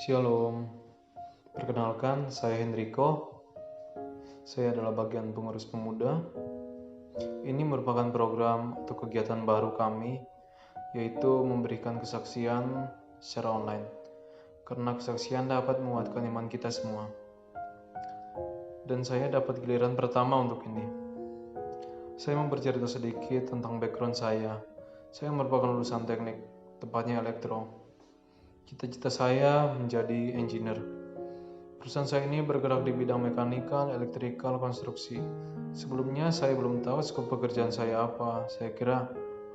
Shalom, perkenalkan saya Hendriko. Saya adalah bagian pengurus pemuda. Ini merupakan program atau kegiatan baru kami, yaitu memberikan kesaksian secara online. Karena kesaksian dapat menguatkan iman kita semua. Dan saya dapat giliran pertama untuk ini. Saya mau bercerita sedikit tentang background saya. Saya merupakan lulusan teknik, tepatnya elektro. Cita-cita saya menjadi engineer. Perusahaan saya ini bergerak di bidang mekanikal, elektrikal, konstruksi. Sebelumnya saya belum tahu skop pekerjaan saya apa. Saya kira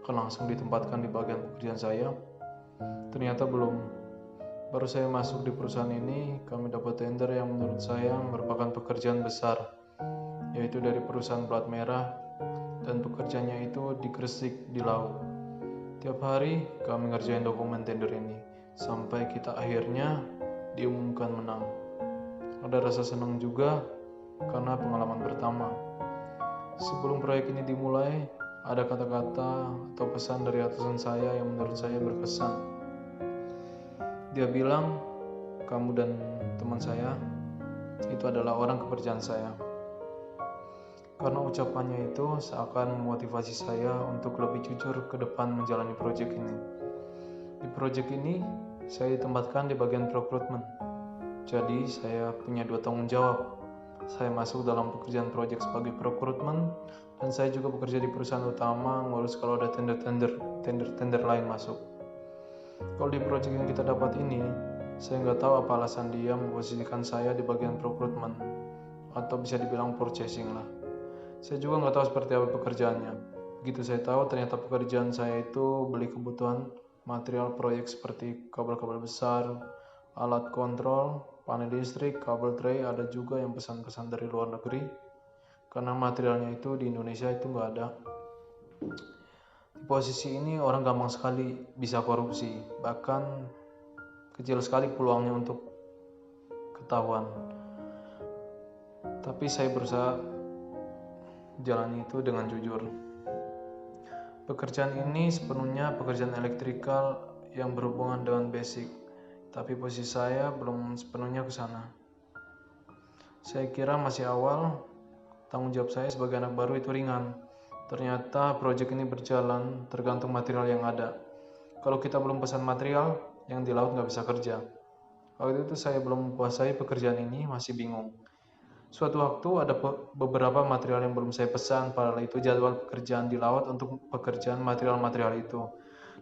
akan langsung ditempatkan di bagian pekerjaan saya. Ternyata belum. Baru saya masuk di perusahaan ini, kami dapat tender yang menurut saya merupakan pekerjaan besar, yaitu dari perusahaan plat merah, dan pekerjaannya itu di Gresik, di laut. Tiap hari kami ngerjain dokumen tender ini, sampai kita akhirnya diumumkan menang. Ada rasa senang juga karena pengalaman pertama. Sebelum proyek ini dimulai, ada kata-kata atau pesan dari atasan saya yang menurut saya berkesan. Dia bilang, kamu dan teman saya itu adalah orang kepercayaan saya. Karena ucapannya itu seakan memotivasi saya untuk lebih jujur ke depan menjalani proyek ini. Di proyek ini, saya ditempatkan di bagian procurement. Jadi, saya punya 2 tanggung jawab. Saya masuk dalam pekerjaan proyek sebagai procurement, dan saya juga bekerja di perusahaan utama ngurus kalau ada tender lain masuk. Kalau di proyek yang kita dapat ini, saya nggak tahu apa alasan dia memposisikan saya di bagian procurement, atau bisa dibilang purchasing lah. Saya juga nggak tahu seperti apa pekerjaannya. Begitu saya tahu, ternyata pekerjaan saya itu beli kebutuhan material proyek seperti kabel-kabel besar, alat kontrol, panel listrik, kabel tray, ada juga yang pesan-pesan dari luar negeri. Karena materialnya itu di Indonesia itu nggak ada. Di posisi ini orang gampang sekali bisa korupsi, bahkan kecil sekali peluangnya untuk ketahuan. Tapi saya berusaha jalani itu dengan jujur. Pekerjaan ini sepenuhnya pekerjaan elektrikal yang berhubungan dengan basic, tapi posisi saya belum sepenuhnya ke sana. Saya kira masih awal, tanggung jawab saya sebagai anak baru itu ringan. Ternyata proyek ini berjalan tergantung material yang ada. Kalau kita belum pesan material, yang di laut nggak bisa kerja. Waktu itu saya belum menguasai pekerjaan ini, masih bingung. Suatu waktu ada beberapa material yang belum saya pesan, padahal itu jadwal pekerjaan di laut untuk pekerjaan material-material itu.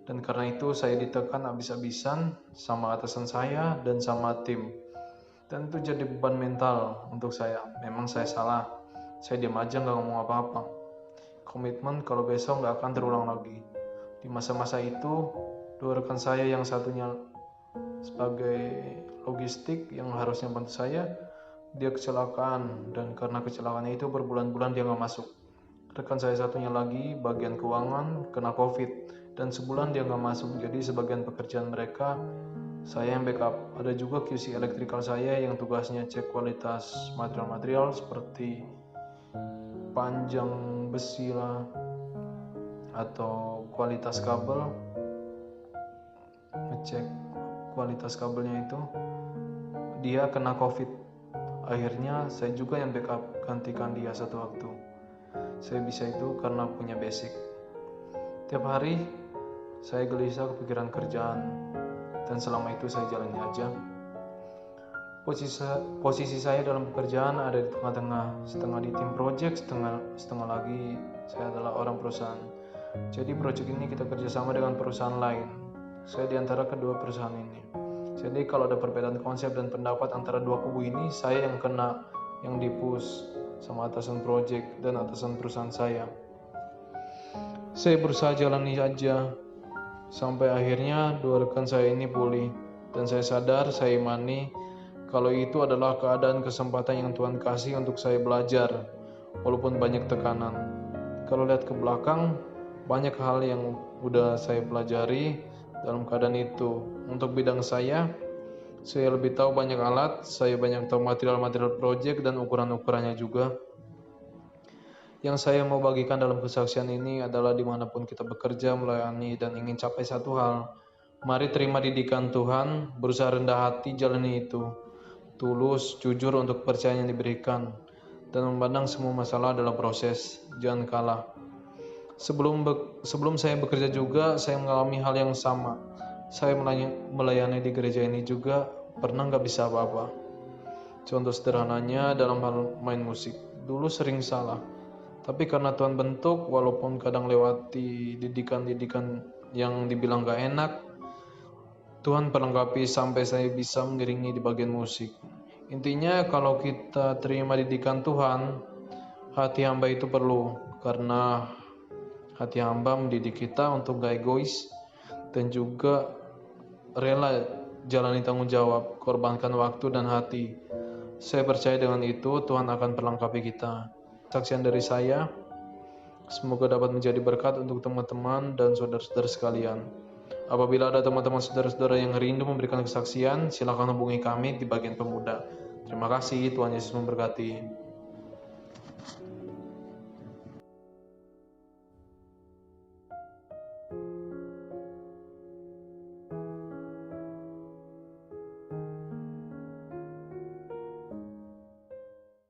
Dan karena itu saya ditekan habis-habisan sama atasan saya dan sama tim. Dan itu jadi beban mental untuk saya. Memang saya salah, saya diam aja nggak ngomong apa-apa. Komitmen kalau besok nggak akan terulang lagi. Di masa-masa itu, 2 rekan saya yang satunya sebagai logistik yang harusnya bantu saya, dia kecelakaan, dan karena kecelakaannya itu berbulan-bulan dia nggak masuk. Rekan saya satunya lagi bagian keuangan kena COVID, dan sebulan dia nggak masuk. Jadi sebagian pekerjaan mereka saya yang backup. Ada juga QC elektrikal saya yang tugasnya cek kualitas material-material seperti panjang besi lah, atau kualitas kabel, ngecek kualitas kabelnya itu. Dia kena COVID. Akhirnya saya juga yang backup gantikan dia satu waktu. Saya bisa itu karena punya basic. Tiap hari saya gelisah kepikiran kerjaan, dan selama itu saya jalani aja. Posisi saya dalam pekerjaan ada di tengah-tengah, setengah di tim project, setengah lagi saya adalah orang perusahaan. Jadi project ini kita kerjasama dengan perusahaan lain. Saya di antara kedua perusahaan ini. Jadi kalau ada perbedaan konsep dan pendapat antara dua kubu ini, saya yang kena, yang dipush sama atasan project dan atasan perusahaan saya. Saya berusaha jalani aja sampai akhirnya 2 rekan saya ini pulih, dan saya sadar, saya imani kalau itu adalah keadaan kesempatan yang Tuhan kasih untuk saya belajar walaupun banyak tekanan. Kalau lihat ke belakang, banyak hal yang udah saya pelajari dalam keadaan itu. Untuk bidang saya lebih tahu banyak alat, saya banyak tahu material-material proyek dan ukuran-ukurannya juga. Yang saya mau bagikan dalam kesaksian ini adalah dimanapun kita bekerja, melayani, dan ingin capai satu hal, Mari terima didikan Tuhan, berusaha rendah hati jalani itu, tulus, jujur untuk percaya yang diberikan, dan memandang semua masalah adalah proses, jangan kalah. Sebelum saya bekerja juga, saya mengalami hal yang sama. Saya melayani di gereja ini juga, pernah nggak bisa apa-apa. Contoh sederhananya dalam hal main musik, dulu sering salah. Tapi karena Tuhan bentuk, walaupun kadang lewati didikan-didikan yang dibilang gak enak, Tuhan perlengkapi sampai saya bisa mengiringi di bagian musik. Intinya kalau kita terima didikan Tuhan, hati hamba itu perlu, karena hati hamba mendidik kita untuk gak egois dan juga rela jalani tanggung jawab, korbankan waktu dan hati. Saya percaya dengan itu Tuhan akan perlengkapi kita. Saksian dari saya, semoga dapat menjadi berkat untuk teman-teman dan saudara-saudara sekalian. Apabila ada teman-teman saudara-saudara yang rindu memberikan kesaksian, silakan hubungi kami di bagian pemuda. Terima kasih, Tuhan Yesus memberkati.